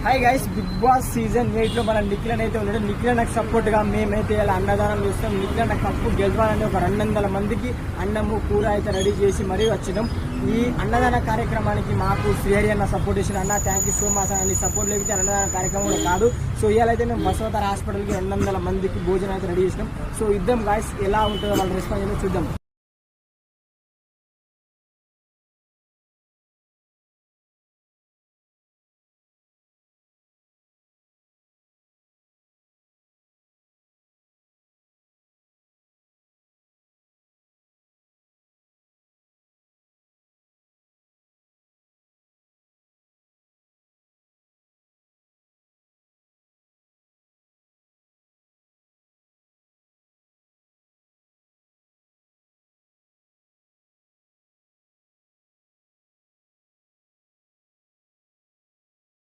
Hi guys, Bigg Boss season 8 లో మన నిఖిల్ అయితే ఉన్నాడు. నిఖిల్ నాకు సపోర్ట్ గా మేమైతే ఇలా అన్నదానం చేస్తాం. నిఖిల్ నాకు కప్పు గెలవాలని ఒక 200 మందికి అన్నము కూర అయితే రెడీ చేసి మరీ వచ్చినాం. ఈ అన్నదాన కార్యక్రమానికి మాకు శ్రీహరి అన్న సపోర్ట్ చేసిన అన్న, థ్యాంక్ యూ సో మచ్ అన్న. సపోర్ట్ లేకపోతే అన్నదాన కార్యక్రమం కూడా కాదు. సో ఇవాళైతే మేము బసవతార హాస్పిటల్కి 200 మందికి భోజనం అయితే రెడీ చేసినాం. సో ఇద్దాం గాయస్, ఎలా ఉంటుందో వాళ్ళ రెస్పాన్స్ చూద్దాం.